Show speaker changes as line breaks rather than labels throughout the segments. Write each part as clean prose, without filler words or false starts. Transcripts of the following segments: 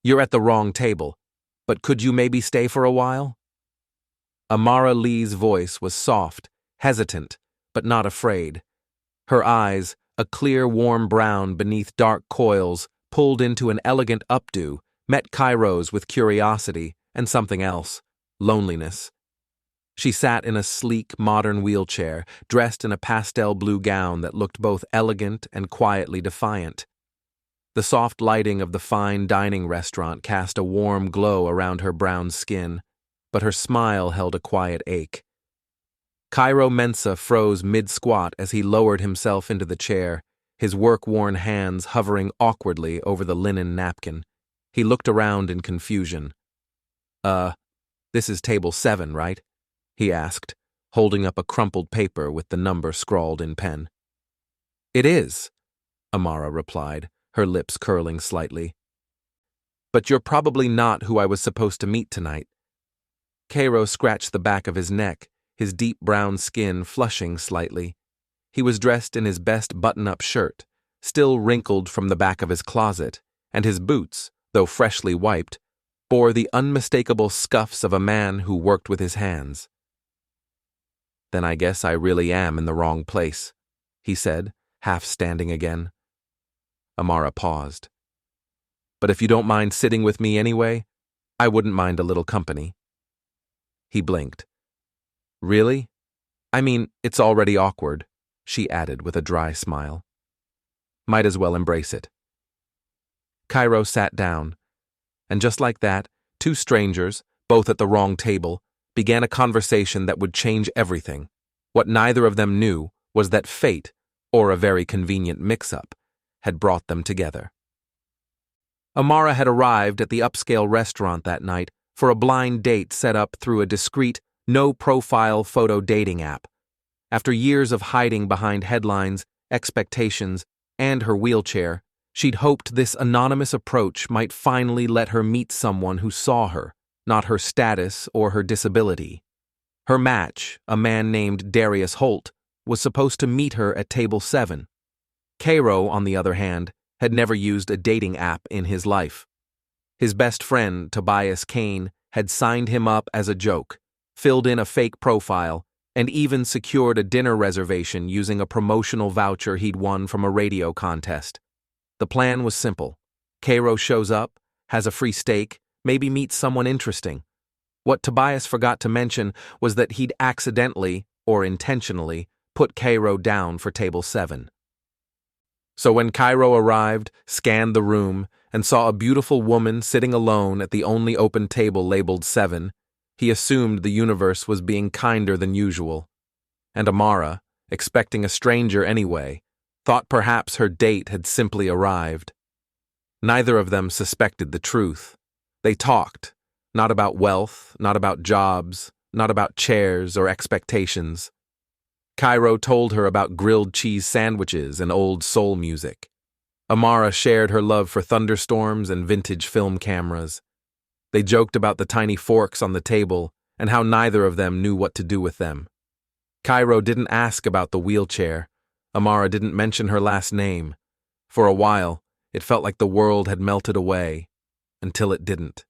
You're at the wrong table, but could you maybe stay for a while? Amara Leigh's voice was soft, hesitant, but not afraid. Her eyes, a clear, warm brown beneath dark coils, pulled into an elegant updo, met Kairo's with curiosity and something else, loneliness. She sat in a sleek, modern wheelchair, dressed in a pastel blue gown that looked both elegant and quietly defiant. The soft lighting of the fine dining restaurant cast a warm glow around her brown skin, but her smile held a quiet ache. Kairo Mensah froze mid-squat as he lowered himself into the chair, his work-worn hands hovering awkwardly over the linen napkin. He looked around in confusion. This is table 7, right?" he asked, holding up a crumpled paper with the number scrawled in pen. "It is," Amara replied, her lips curling slightly. "But you're probably not who I was supposed to meet tonight." Kairo scratched the back of his neck, his deep brown skin flushing slightly. He was dressed in his best button-up shirt, still wrinkled from the back of his closet, and his boots, though freshly wiped, bore the unmistakable scuffs of a man who worked with his hands. "Then I guess I really am in the wrong place," he said, half standing again. Amara paused. "But if you don't mind sitting with me anyway, I wouldn't mind a little company." He blinked. "Really? I mean, it's already awkward," she added with a dry smile. "Might as well embrace it." Kairo sat down, and just like that, two strangers, both at the wrong table, began a conversation that would change everything. What neither of them knew was that fate, or a very convenient mix-up, had brought them together. Amara had arrived at the upscale restaurant that night for a blind date set up through a discreet, no-profile photo dating app. After years of hiding behind headlines, expectations, and her wheelchair, she'd hoped this anonymous approach might finally let her meet someone who saw her, not her status or her disability. Her match, a man named Darius Holt, was supposed to meet her at table 7. Kairo, on the other hand, had never used a dating app in his life. His best friend, Tobias Kane, had signed him up as a joke, filled in a fake profile, and even secured a dinner reservation using a promotional voucher he'd won from a radio contest. The plan was simple. Kairo shows up, has a free steak, maybe meets someone interesting. What Tobias forgot to mention was that he'd accidentally, or intentionally, put Kairo down for table 7. So when Kairo arrived, scanned the room, and saw a beautiful woman sitting alone at the only open table labeled 7, he assumed the universe was being kinder than usual. And Amara, expecting a stranger anyway, thought perhaps her date had simply arrived. Neither of them suspected the truth. They talked, not about wealth, not about jobs, not about chairs or expectations. Kairo told her about grilled cheese sandwiches and old soul music. Amara shared her love for thunderstorms and vintage film cameras. They joked about the tiny forks on the table and how neither of them knew what to do with them. Kairo didn't ask about the wheelchair. Amara didn't mention her last name. For a while, it felt like the world had melted away, until it didn't.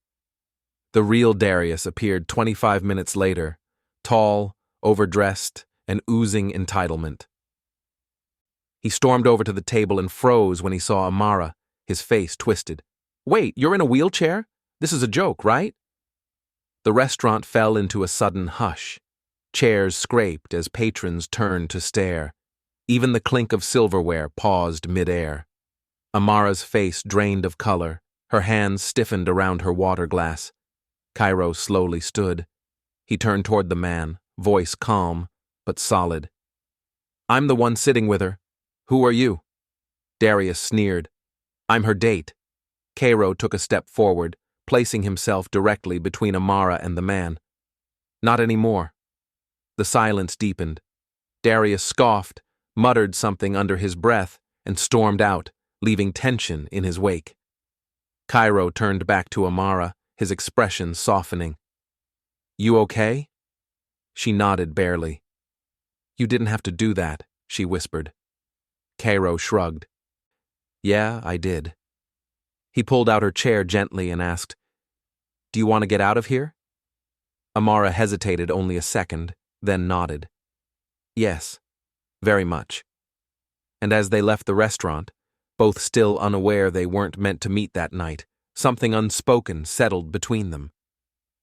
The real Darius appeared 25 minutes later, tall, overdressed, and oozing entitlement. He stormed over to the table and froze when he saw Amara, his face twisted. "Wait, you're in a wheelchair? This is a joke, right?" The restaurant fell into a sudden hush. Chairs scraped as patrons turned to stare. Even the clink of silverware paused mid-air. Amara's face drained of color, her hands stiffened around her water glass. Kairo slowly stood. He turned toward the man, voice calm, but solid. "I'm the one sitting with her. Who are you?" Darius sneered. "I'm her date." Kairo took a step forward, placing himself directly between Amara and the man. "Not anymore." The silence deepened. Darius scoffed, muttered something under his breath, and stormed out, leaving tension in his wake. Kairo turned back to Amara, his expression softening. "You okay?" She nodded barely. "You didn't have to do that," she whispered. Kairo shrugged. "Yeah, I did." He pulled out her chair gently and asked, "Do you want to get out of here?" Amara hesitated only a second, then nodded. "Yes, very much." And as they left the restaurant, both still unaware they weren't meant to meet that night, something unspoken settled between them.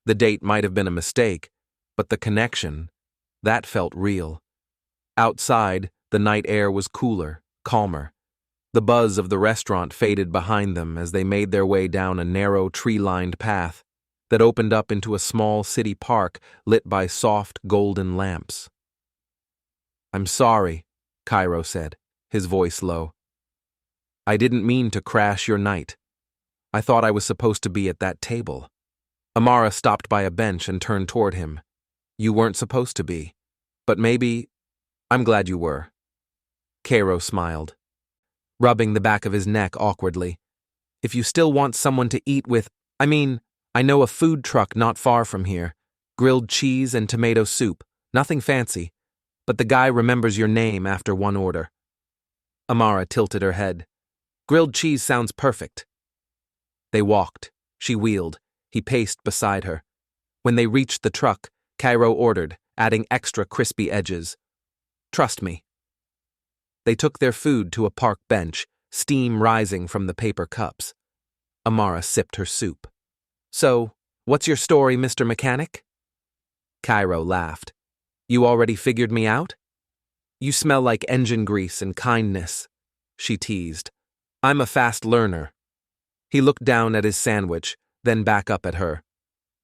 The date might have been a mistake, but the connection, that felt real. Outside, the night air was cooler, calmer. The buzz of the restaurant faded behind them as they made their way down a narrow, tree-lined path that opened up into a small city park lit by soft, golden lamps. "I'm sorry," Kairo said, his voice low. "I didn't mean to crash your night. I thought I was supposed to be at that table." Amara stopped by a bench and turned toward him. "You weren't supposed to be. But maybe... I'm glad you were." Kairo smiled, rubbing the back of his neck awkwardly. "If you still want someone to eat with... I know a food truck not far from here. Grilled cheese and tomato soup. Nothing fancy. But the guy remembers your name after one order." Amara tilted her head. "Grilled cheese sounds perfect." They walked. She wheeled. He paced beside her. When they reached the truck, Kairo ordered, adding extra crispy edges. "Trust me." They took their food to a park bench, steam rising from the paper cups. Amara sipped her soup. "So, what's your story, Mr. Mechanic?" Kairo laughed. "You already figured me out?" "You smell like engine grease and kindness," she teased. "I'm a fast learner." He looked down at his sandwich, then back up at her.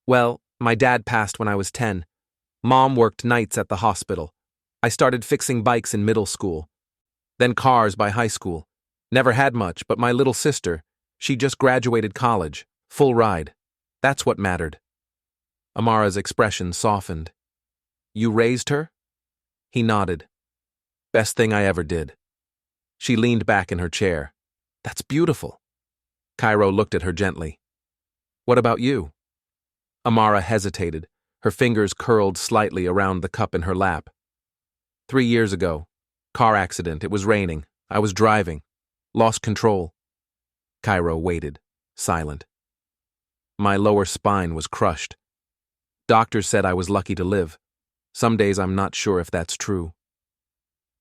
"Well, my dad passed when I was 10. Mom worked nights at the hospital. I started fixing bikes in middle school. Then cars by high school. Never had much, but my little sister, she just graduated college. Full ride. That's what mattered." Amara's expression softened. "You raised her?" He nodded. "Best thing I ever did." She leaned back in her chair. "That's beautiful." Kairo looked at her gently. "What about you?" Amara hesitated, her fingers curled slightly around the cup in her lap. 3 years ago. Car accident. It was raining. I was driving. Lost control." Kairo waited, silent. "My lower spine was crushed. Doctors said I was lucky to live. Some days I'm not sure if that's true."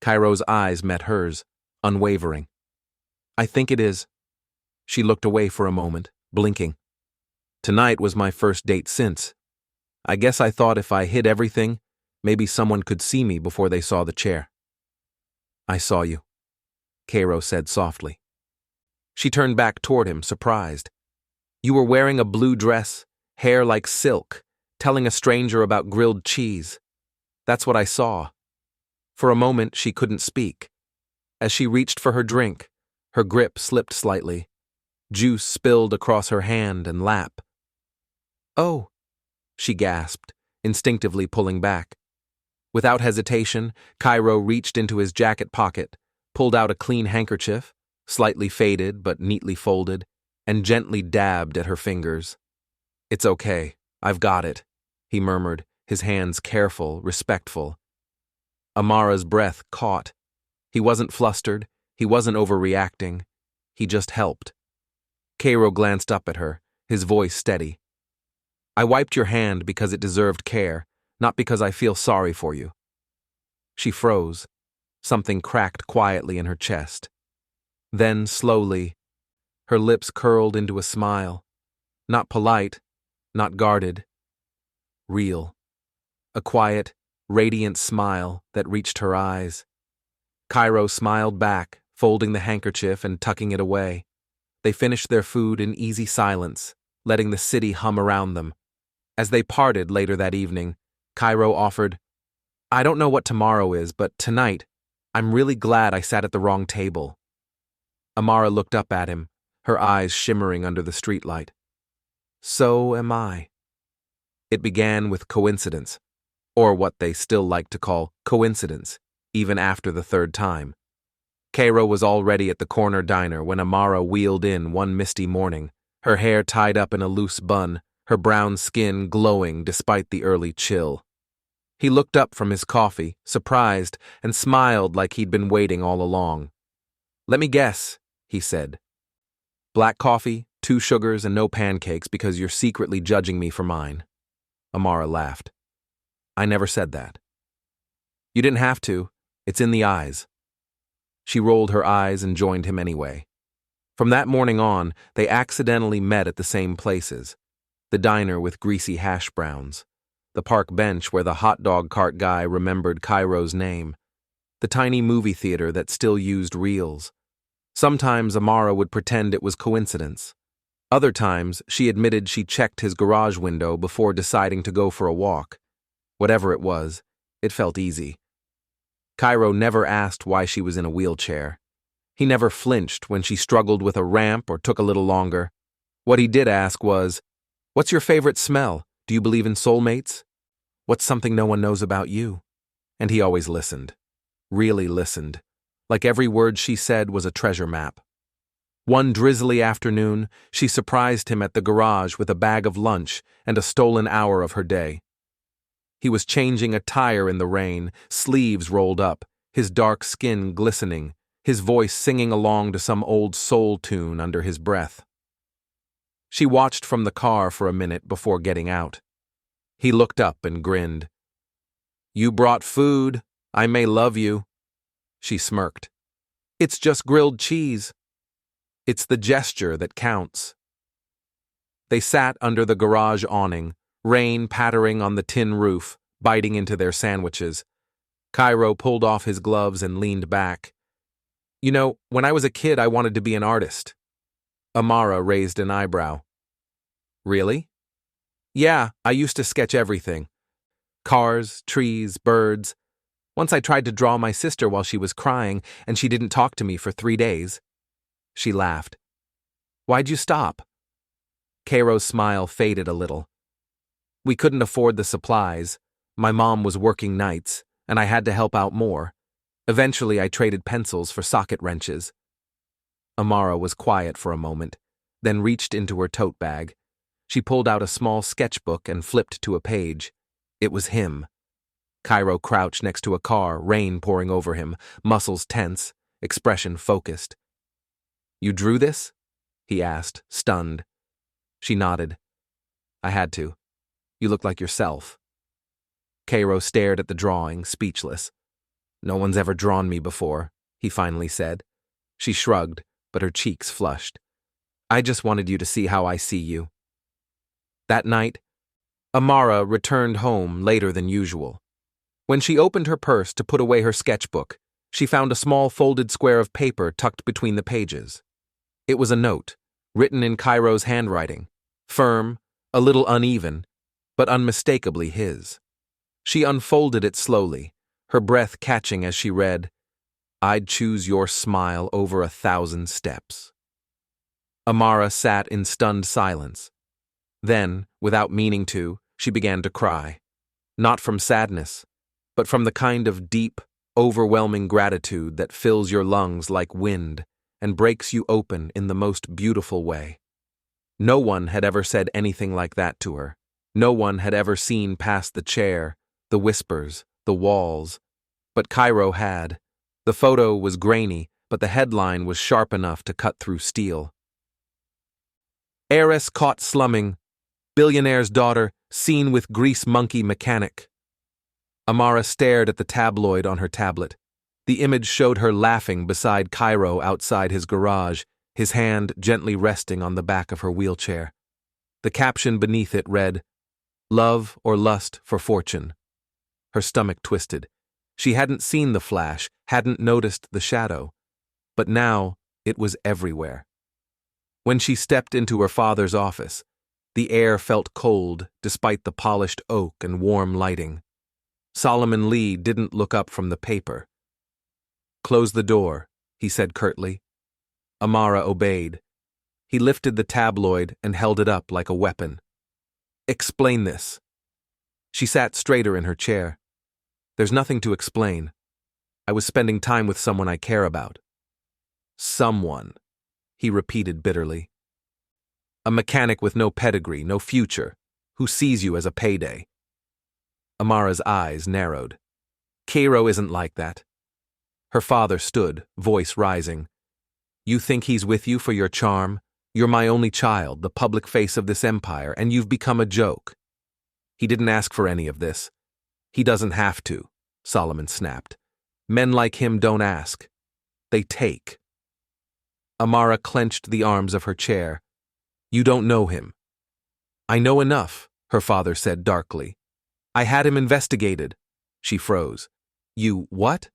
Kairo's eyes met hers, unwavering. "I think it is." She looked away for a moment, blinking. "Tonight was my first date since. I guess I thought if I hid everything, maybe someone could see me before they saw the chair." "I saw you," Kairo said softly. She turned back toward him, surprised. "You were wearing a blue dress, hair like silk, telling a stranger about grilled cheese. That's what I saw." For a moment, she couldn't speak. As she reached for her drink, her grip slipped slightly. Juice spilled across her hand and lap. "Oh," she gasped, instinctively pulling back. Without hesitation, Kairo reached into his jacket pocket, pulled out a clean handkerchief, slightly faded but neatly folded, and gently dabbed at her fingers. "It's okay, I've got it," he murmured, his hands careful, respectful. Amara's breath caught. He wasn't flustered, he wasn't overreacting. He just helped. Kairo glanced up at her, his voice steady. "I wiped your hand because it deserved care, not because I feel sorry for you." She froze. Something cracked quietly in her chest. Then, slowly, her lips curled into a smile. Not polite, not guarded. Real. A quiet, radiant smile that reached her eyes. Kairo smiled back, folding the handkerchief and tucking it away. They finished their food in easy silence, letting the city hum around them. As they parted later that evening, Kairo offered, "I don't know what tomorrow is, but tonight, I'm really glad I sat at the wrong table." Amara looked up at him, her eyes shimmering under the streetlight. "So am I." It began with coincidence, or what they still like to call coincidence, even after the third time. Kairo was already at the corner diner when Amara wheeled in one misty morning, her hair tied up in a loose bun, her brown skin glowing despite the early chill. He looked up from his coffee, surprised, and smiled like he'd been waiting all along. "Let me guess," he said. "Black coffee, 2 sugars and no pancakes because you're secretly judging me for mine. Amara laughed. I never said that. You didn't have to. It's in the eyes. She rolled her eyes and joined him anyway. From that morning on, they accidentally met at the same places. The diner with greasy hash browns. The park bench where the hot dog cart guy remembered Kairo's name. The tiny movie theater that still used reels. Sometimes Amara would pretend it was coincidence. Other times, she admitted she checked his garage window before deciding to go for a walk. Whatever it was, it felt easy. Kairo never asked why she was in a wheelchair. He never flinched when she struggled with a ramp or took a little longer. What he did ask was, "What's your favorite smell? Do you believe in soulmates? What's something no one knows about you?" And he always listened. Really listened. Like every word she said was a treasure map. One drizzly afternoon, she surprised him at the garage with a bag of lunch and a stolen hour of her day. He was changing a tire in the rain, sleeves rolled up, his dark skin glistening, his voice singing along to some old soul tune under his breath. She watched from the car for a minute before getting out. He looked up and grinned. "You brought food. I may love you." She smirked. "It's just grilled cheese." It's the gesture that counts. They sat under the garage awning, rain pattering on the tin roof, biting into their sandwiches. Kairo pulled off his gloves and leaned back. "You know, when I was a kid, I wanted to be an artist." Amara raised an eyebrow. "Really?" "Yeah, I used to sketch everything. Cars, trees, birds. Once I tried to draw my sister while she was crying, and she didn't talk to me for 3 days. She laughed. "Why'd you stop?" Kairo's smile faded a little. "We couldn't afford the supplies. My mom was working nights, and I had to help out more. Eventually, I traded pencils for socket wrenches." Amara was quiet for a moment, then reached into her tote bag. She pulled out a small sketchbook and flipped to a page. It was him. Kairo crouched next to a car, rain pouring over him, muscles tense, expression focused. "You drew this?" he asked, stunned. She nodded. "I had to. You look like yourself." Kairo stared at the drawing, speechless. "No one's ever drawn me before," he finally said. She shrugged, but her cheeks flushed. "I just wanted you to see how I see you." That night, Amara returned home later than usual. When she opened her purse to put away her sketchbook, she found a small folded square of paper tucked between the pages. It was a note, written in Kairo's handwriting, firm, a little uneven, but unmistakably his. She unfolded it slowly, her breath catching as she read, "I'd choose your smile over 1,000 steps." Amara sat in stunned silence. Then, without meaning to, she began to cry. Not from sadness, but from the kind of deep, overwhelming gratitude that fills your lungs like wind and breaks you open in the most beautiful way. No one had ever said anything like that to her. No one had ever seen past the chair, the whispers, the walls. But Kairo had. The photo was grainy, but the headline was sharp enough to cut through steel. "Heiress caught slumming. Billionaire's daughter seen with grease monkey mechanic." Amara stared at the tabloid on her tablet. The image showed her laughing beside Kairo outside his garage, his hand gently resting on the back of her wheelchair. The caption beneath it read, "Love or lust for fortune." Her stomach twisted. She hadn't seen the flash, hadn't noticed the shadow. But now it was everywhere. When she stepped into her father's office, the air felt cold despite the polished oak and warm lighting. Solomon Lee didn't look up from the paper. "Close the door," he said curtly. Amara obeyed. He lifted the tabloid and held it up like a weapon. "Explain this." She sat straighter in her chair. "There's nothing to explain. I was spending time with someone I care about." "Someone," he repeated bitterly. "A mechanic with no pedigree, no future, who sees you as a payday." Amara's eyes narrowed. "Kairo isn't like that." Her father stood, voice rising. "You think he's with you for your charm? You're my only child, the public face of this empire, and you've become a joke." "He didn't ask for any of this." "He doesn't have to," Solomon snapped. "Men like him don't ask. They take." Amara clenched the arms of her chair. "You don't know him." "I know enough," her father said darkly. "I had him investigated." She froze. "You what?"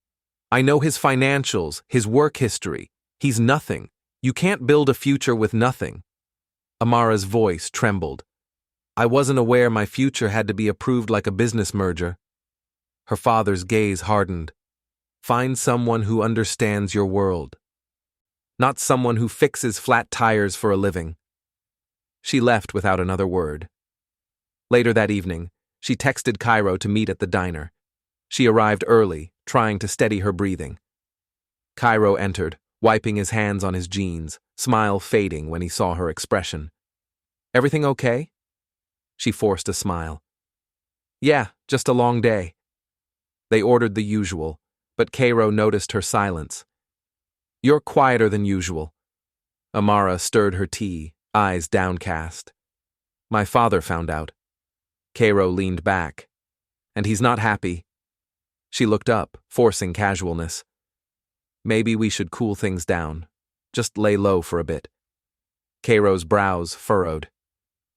"I know his financials, his work history. He's nothing. You can't build a future with nothing." Amara's voice trembled. "I wasn't aware my future had to be approved like a business merger." Her father's gaze hardened. "Find someone who understands your world. Not someone who fixes flat tires for a living." She left without another word. Later that evening, she texted Kairo to meet at the diner. She arrived early, trying to steady her breathing. Kairo entered, wiping his hands on his jeans, smile fading when he saw her expression. "Everything okay?" She forced a smile. "Yeah, just a long day." They ordered the usual, but Kairo noticed her silence. "You're quieter than usual." Amara stirred her tea, eyes downcast. "My father found out." Kairo leaned back. "And he's not happy." She looked up, forcing casualness. "Maybe we should cool things down. Just lay low for a bit." Kairo's brows furrowed.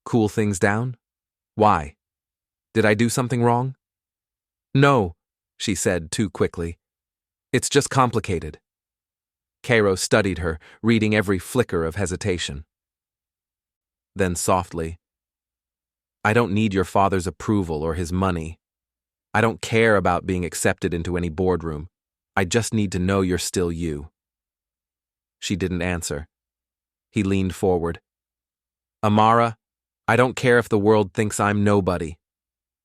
"Cool things down? Why? Did I do something wrong?" "No," she said too quickly. "It's just complicated." Kairo studied her, reading every flicker of hesitation. Then softly, "I don't need your father's approval or his money. I don't care about being accepted into any boardroom. I just need to know you're still you." She didn't answer. He leaned forward. "Amara, I don't care if the world thinks I'm nobody.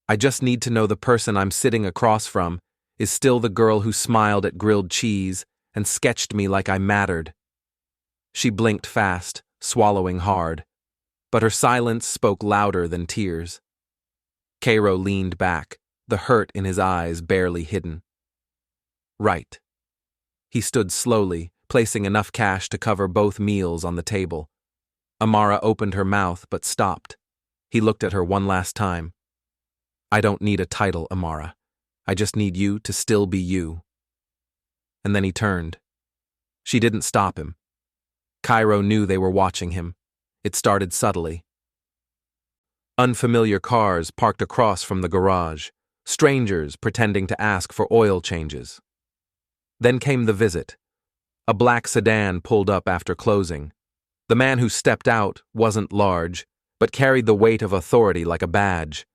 I just need to know the person I'm sitting across from is still the girl who smiled at grilled cheese and sketched me like I mattered." She blinked fast, swallowing hard, but her silence spoke louder than tears. Kairo leaned back, the hurt in his eyes barely hidden. "Right." He stood slowly, placing enough cash to cover both meals on the table. Amara opened her mouth but stopped. He looked at her one last time. "I don't need a title, Amara. I just need you to still be you." And then he turned. She didn't stop him. Kairo knew they were watching him. It started subtly. Unfamiliar cars parked across from the garage, strangers pretending to ask for oil changes. Then came the visit. A black sedan pulled up after closing. The man who stepped out wasn't large, but carried the weight of authority like a badge.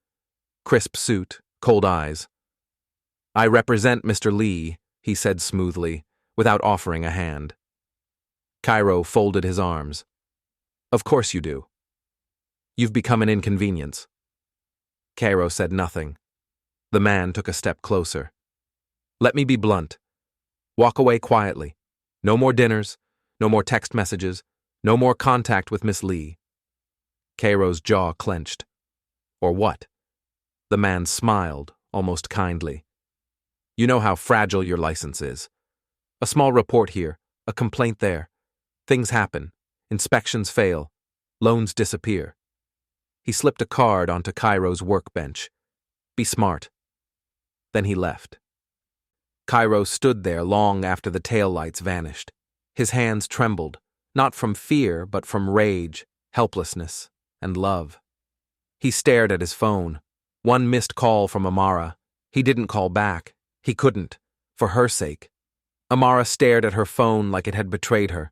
Crisp suit, cold eyes. "I represent Mr. Leigh," he said smoothly, without offering a hand. Kairo folded his arms. "Of course you do. You've become an inconvenience." Kairo said nothing. The man took a step closer. "Let me be blunt. Walk away quietly. No more dinners, no more text messages, no more contact with Miss Leigh." Kairo's jaw clenched. "Or what?" The man smiled, almost kindly. "You know how fragile your license is. A small report here, a complaint there. Things happen. Inspections fail. Loans disappear." He slipped a card onto Kairo's workbench. "Be smart." Then he left. Kairo stood there long after the taillights vanished. His hands trembled, not from fear but from rage, helplessness, and love. He stared at his phone. One missed call from Amara. He didn't call back. He couldn't, for her sake. Amara stared at her phone like it had betrayed her.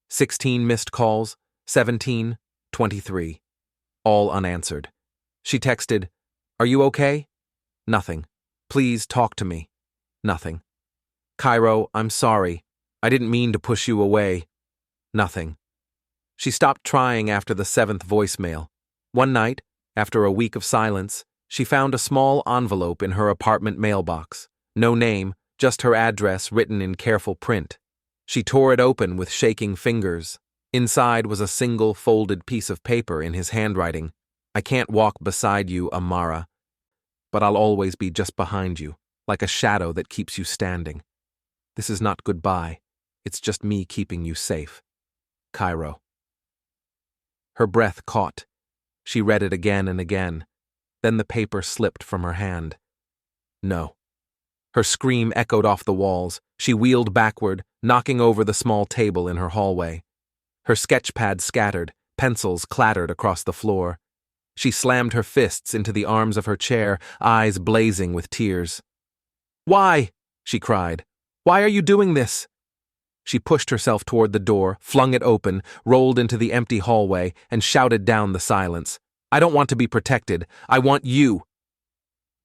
16 missed calls, 17, 23. All unanswered. She texted, "Are you okay?" Nothing. "Please talk to me." Nothing. "Kairo, I'm sorry. I didn't mean to push you away." Nothing. She stopped trying after the 7th voicemail. One night, after a week of silence, she found a small envelope in her apartment mailbox. No name, just her address written in careful print. She tore it open with shaking fingers. Inside was a single folded piece of paper in his handwriting. "I can't walk beside you, Amara, but I'll always be just behind you, like a shadow that keeps you standing. This is not goodbye. It's just me keeping you safe. Kairo." Her breath caught. She read it again and again. Then the paper slipped from her hand. No. Her scream echoed off the walls. She wheeled backward, knocking over the small table in her hallway. Her sketchpad scattered, pencils clattered across the floor. She slammed her fists into the arms of her chair, eyes blazing with tears. "Why?" she cried. "Why are you doing this?" She pushed herself toward the door, flung it open, rolled into the empty hallway, and shouted down the silence. "I don't want to be protected. I want you."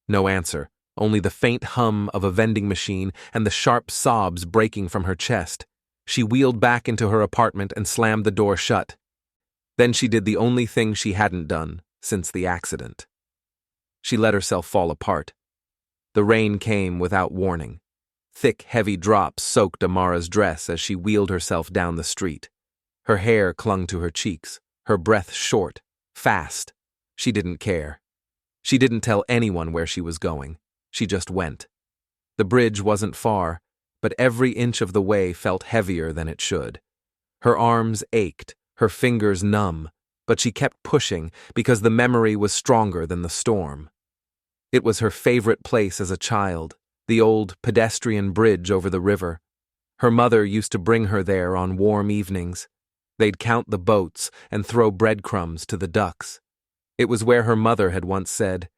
No answer, only the faint hum of a vending machine and the sharp sobs breaking from her chest. She wheeled back into her apartment and slammed the door shut. Then she did the only thing she hadn't done since the accident. She let herself fall apart. The rain came without warning. Thick, heavy drops soaked Amara's dress as she wheeled herself down the street. Her hair clung to her cheeks, her breath short, fast. She didn't care. She didn't tell anyone where she was going. She just went. The bridge wasn't far, but every inch of the way felt heavier than it should. Her arms ached, her fingers numb, but she kept pushing because the memory was stronger than the storm. It was her favorite place as a child, the old pedestrian bridge over the river. Her mother used to bring her there on warm evenings. They'd count the boats and throw breadcrumbs to the ducks. It was where her mother had once said,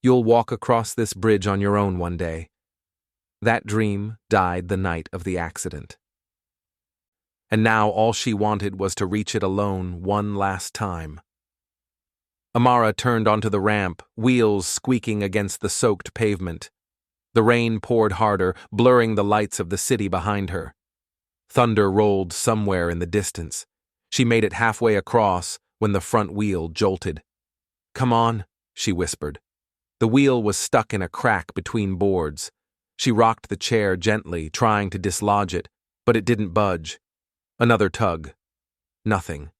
"You'll walk across this bridge on your own one day." That dream died the night of the accident. And now all she wanted was to reach it alone one last time. Amara turned onto the ramp, wheels squeaking against the soaked pavement. The rain poured harder, blurring the lights of the city behind her. Thunder rolled somewhere in the distance. She made it halfway across when the front wheel jolted. "Come on," she whispered. The wheel was stuck in a crack between boards. She rocked the chair gently, trying to dislodge it, but it didn't budge. Another tug. Nothing.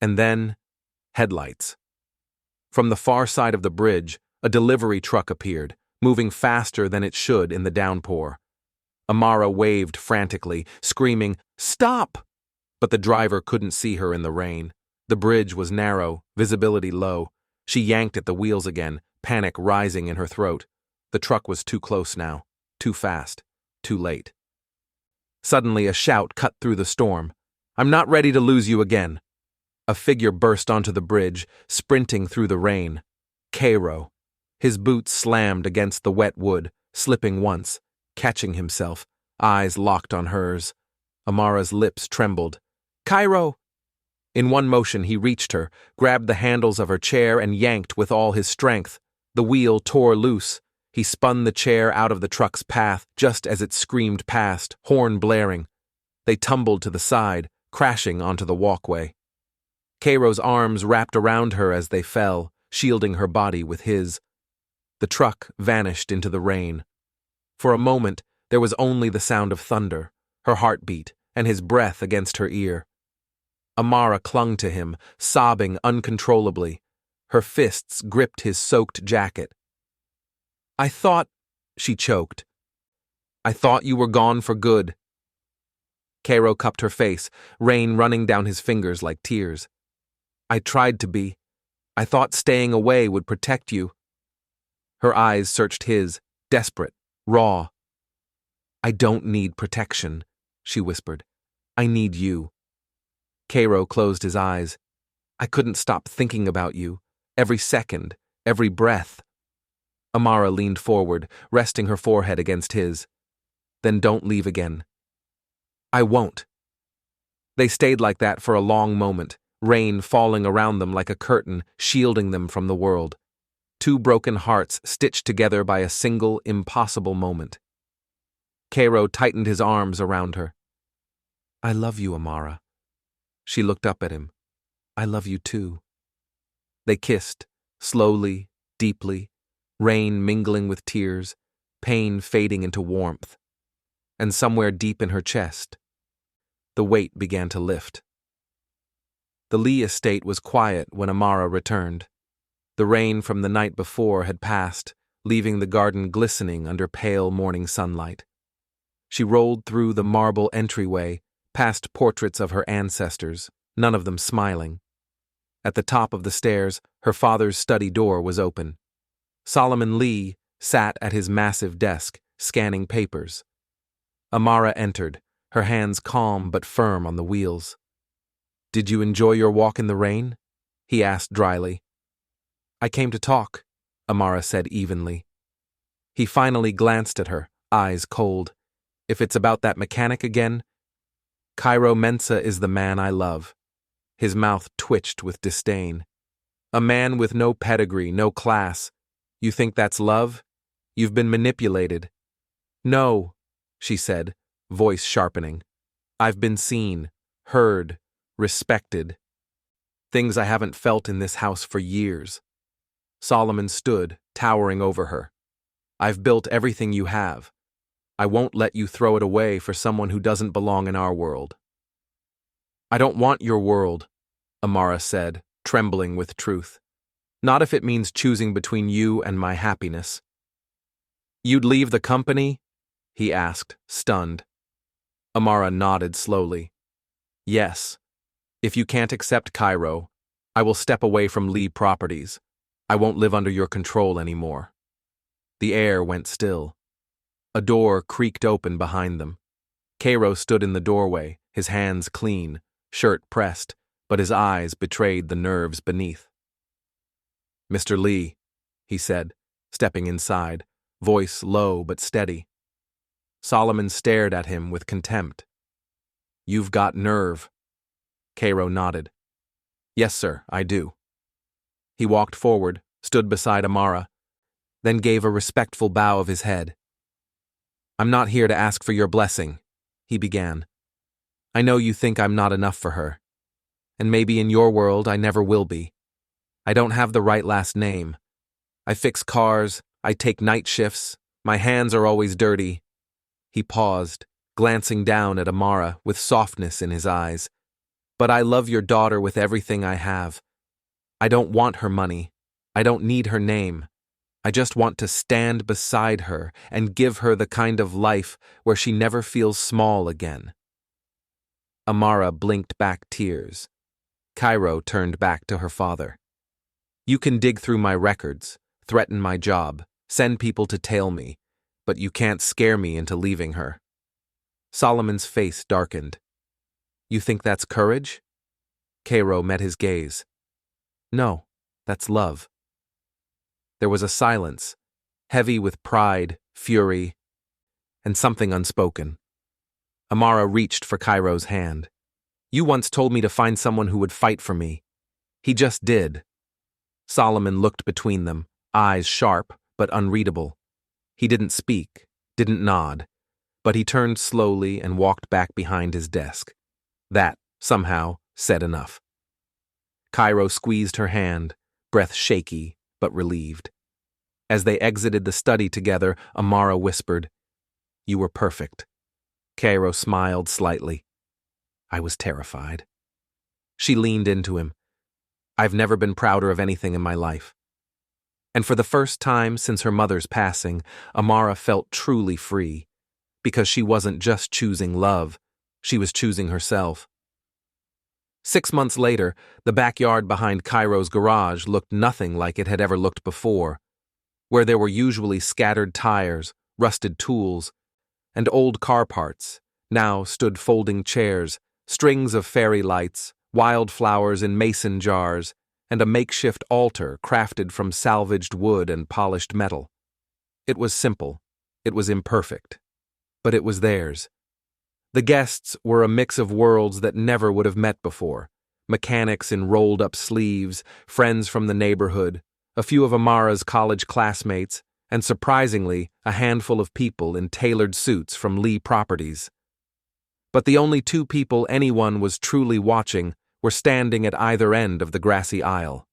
And then, headlights. From the far side of the bridge, a delivery truck appeared, moving faster than it should in the downpour. Amara waved frantically, screaming, "Stop!" But the driver couldn't see her in the rain. The bridge was narrow, visibility low. She yanked at the wheels again, panic rising in her throat. The truck was too close now, too fast, too late. Suddenly a shout cut through the storm. "I'm not ready to lose you again." A figure burst onto the bridge, sprinting through the rain. Kairo. His boots slammed against the wet wood, slipping once, catching himself, eyes locked on hers. Amara's lips trembled. "Kairo!" In one motion he reached her, grabbed the handles of her chair and yanked with all his strength. The wheel tore loose. He spun the chair out of the truck's path just as it screamed past, horn blaring. They tumbled to the side, crashing onto the walkway. Kairo's arms wrapped around her as they fell, shielding her body with his. The truck vanished into the rain. For a moment, there was only the sound of thunder, her heartbeat, and his breath against her ear. Amara clung to him, sobbing uncontrollably. Her fists gripped his soaked jacket. "I thought," she choked. "I thought you were gone for good." Kairo cupped her face, rain running down his fingers like tears. "I tried to be. I thought staying away would protect you." Her eyes searched his, desperate, raw. "I don't need protection," she whispered. "I need you." Kairo closed his eyes. "I couldn't stop thinking about you. Every second, every breath." Amara leaned forward, resting her forehead against his. "Then don't leave again." "I won't." They stayed like that for a long moment, rain falling around them like a curtain, shielding them from the world. Two broken hearts stitched together by a single, impossible moment. Kairo tightened his arms around her. "I love you, Amara." She looked up at him. "I love you too." They kissed, slowly, deeply, rain mingling with tears, pain fading into warmth. And somewhere deep in her chest, the weight began to lift. The Leigh estate was quiet when Amara returned. The rain from the night before had passed, leaving the garden glistening under pale morning sunlight. She rolled through the marble entryway, past portraits of her ancestors, none of them smiling. At the top of the stairs, her father's study door was open. Solomon Leigh sat at his massive desk, scanning papers. Amara entered, her hands calm but firm on the wheels. "Did you enjoy your walk in the rain?" he asked dryly. "I came to talk," Amara said evenly. He finally glanced at her, eyes cold. "If it's about that mechanic again, Kairo Mensah is the man I love." His mouth twitched with disdain. "A man with no pedigree, no class. You think that's love? You've been manipulated." "No," she said, voice sharpening. "I've been seen, heard, respected. Things I haven't felt in this house for years." Solomon stood, towering over her. "I've built everything you have. I won't let you throw it away for someone who doesn't belong in our world." "I don't want your world," Amara said, trembling with truth. "Not if it means choosing between you and my happiness." "You'd leave the company?" he asked, stunned. Amara nodded slowly. "Yes. If you can't accept Kairo, I will step away from Leigh Properties. I won't live under your control anymore." The air went still. A door creaked open behind them. Kairo stood in the doorway, his hands clean, shirt pressed, but his eyes betrayed the nerves beneath. "Mr. Leigh," he said, stepping inside, voice low but steady. Solomon stared at him with contempt. "You've got nerve." Kairo nodded. "Yes, sir, I do." He walked forward, stood beside Amara, then gave a respectful bow of his head. "I'm not here to ask for your blessing," he began. "I know you think I'm not enough for her. And maybe in your world I never will be. I don't have the right last name. I fix cars, I take night shifts, my hands are always dirty." He paused, glancing down at Amara with softness in his eyes. "But I love your daughter with everything I have. I don't want her money. I don't need her name. I just want to stand beside her and give her the kind of life where she never feels small again." Amara blinked back tears. Kairo turned back to her father. "You can dig through my records, threaten my job, send people to tail me, but you can't scare me into leaving her." Solomon's face darkened. "You think that's courage?" Kairo met his gaze. "No, that's love." There was a silence, heavy with pride, fury, and something unspoken. Amara reached for Kairo's hand. "You once told me to find someone who would fight for me. He just did." Solomon looked between them, eyes sharp but unreadable. He didn't speak, didn't nod, but he turned slowly and walked back behind his desk. That, somehow, said enough. Kairo squeezed her hand, breath shaky but relieved. As they exited the study together, Amara whispered, "You were perfect." Kairo smiled slightly. "I was terrified." She leaned into him. "I've never been prouder of anything in my life." And for the first time since her mother's passing, Amara felt truly free, because she wasn't just choosing love, she was choosing herself. 6 months later, the backyard behind Kairo's garage looked nothing like it had ever looked before. Where there were usually scattered tires, rusted tools, and old car parts, now stood folding chairs, strings of fairy lights, wildflowers in mason jars, and a makeshift altar crafted from salvaged wood and polished metal. It was simple, it was imperfect, but it was theirs. The guests were a mix of worlds that never would have met before: mechanics in rolled-up sleeves, friends from the neighborhood, a few of Amara's college classmates, and surprisingly, a handful of people in tailored suits from Leigh Properties. But the only two people anyone was truly watching were standing at either end of the grassy aisle.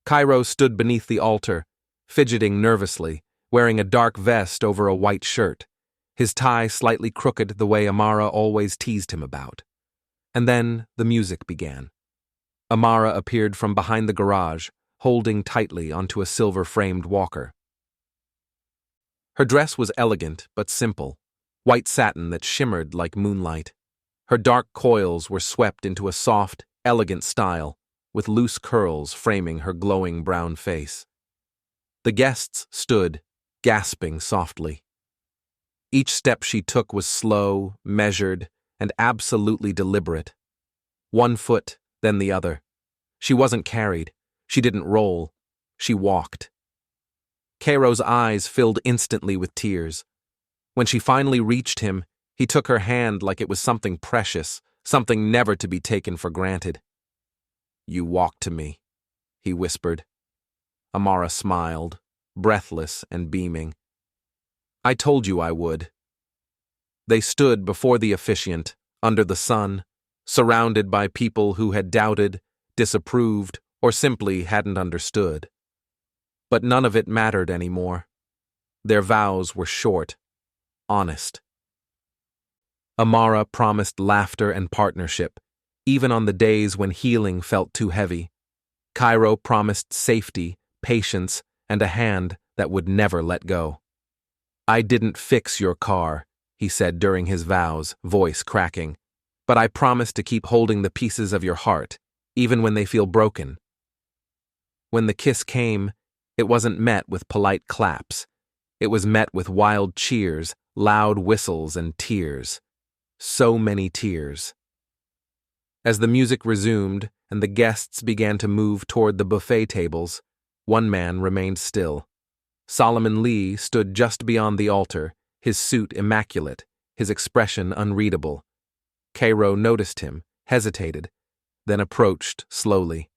Kairo stood beneath the altar, fidgeting nervously, wearing a dark vest over a white shirt, his tie slightly crooked the way Amara always teased him about. And then the music began. Amara appeared from behind the garage, holding tightly onto a silver-framed walker. Her dress was elegant but simple, white satin that shimmered like moonlight. Her dark coils were swept into a soft, elegant style, with loose curls framing her glowing brown face. The guests stood, gasping softly. Each step she took was slow, measured, and absolutely deliberate. One foot, then the other. She wasn't carried. She didn't roll. She walked. Kairo's eyes filled instantly with tears. When she finally reached him, he took her hand like it was something precious, something never to be taken for granted. "You walk to me," he whispered. Amara smiled, breathless and beaming. "I told you I would." They stood before the officiant, under the sun, surrounded by people who had doubted, disapproved, or simply hadn't understood. But none of it mattered anymore. Their vows were short, honest. Amara promised laughter and partnership, even on the days when healing felt too heavy. Kairo promised safety, patience, and a hand that would never let go. "I didn't fix your car," he said during his vows, voice cracking, "but I promise to keep holding the pieces of your heart, even when they feel broken." When the kiss came, it wasn't met with polite claps. It was met with wild cheers, loud whistles, and tears. So many tears. As the music resumed and the guests began to move toward the buffet tables, one man remained still. Solomon Leigh stood just beyond the altar, his suit immaculate, his expression unreadable. Kairo noticed him, hesitated, then approached slowly.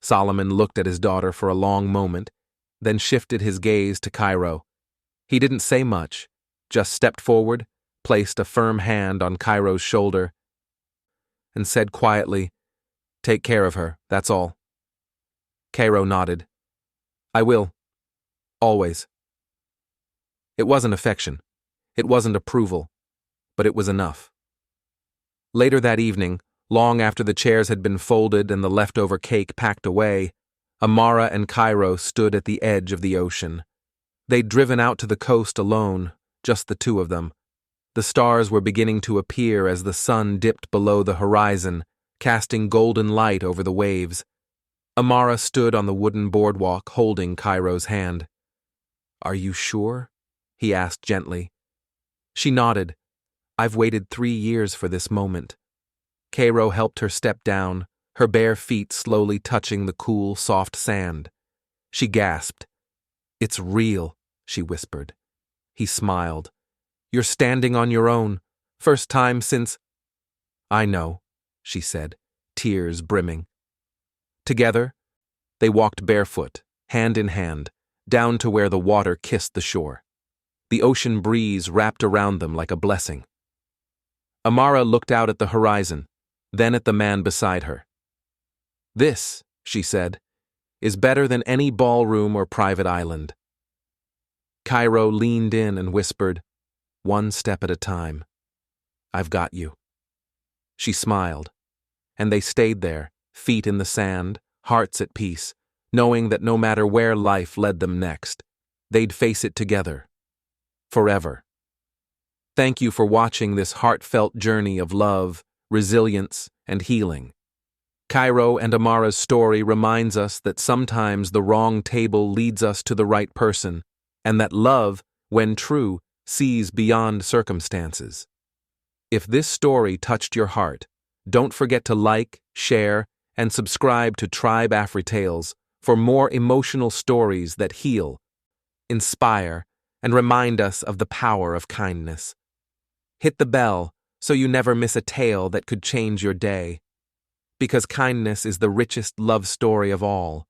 Solomon looked at his daughter for a long moment, then shifted his gaze to Kairo. He didn't say much, just stepped forward, placed a firm hand on Kairo's shoulder, and said quietly, "Take care of her, that's all." Kairo nodded. "I will. Always." It wasn't affection. It wasn't approval. But it was enough. Later that evening, long after the chairs had been folded and the leftover cake packed away, Amara and Kairo stood at the edge of the ocean. They'd driven out to the coast alone, just the two of them. The stars were beginning to appear as the sun dipped below the horizon, casting golden light over the waves. Amara stood on the wooden boardwalk holding Kairo's hand. "Are you sure?" he asked gently. She nodded. "I've waited 3 years for this moment." Kairo helped her step down, her bare feet slowly touching the cool, soft sand. She gasped. "It's real," she whispered. He smiled. "You're standing on your own. First time since—" "I know," she said, tears brimming. Together, they walked barefoot, hand in hand, down to where the water kissed the shore. The ocean breeze wrapped around them like a blessing. Amara looked out at the horizon, then at the man beside her. "This," she said, "is better than any ballroom or private island." Kairo leaned in and whispered, "One step at a time. I've got you." She smiled, and they stayed there, feet in the sand, hearts at peace, knowing that no matter where life led them next, they'd face it together. Forever. Thank you for watching this heartfelt journey of love, resilience, and healing. Kairo and Amara's story reminds us that sometimes the wrong table leads us to the right person, and that love, when true, sees beyond circumstances. If this story touched your heart, don't forget to like, share, and subscribe to Tribe Afri Tales for more emotional stories that heal, inspire, and remind us of the power of kindness. Hit the bell so you never miss a tale that could change your day. Because kindness is the richest love story of all.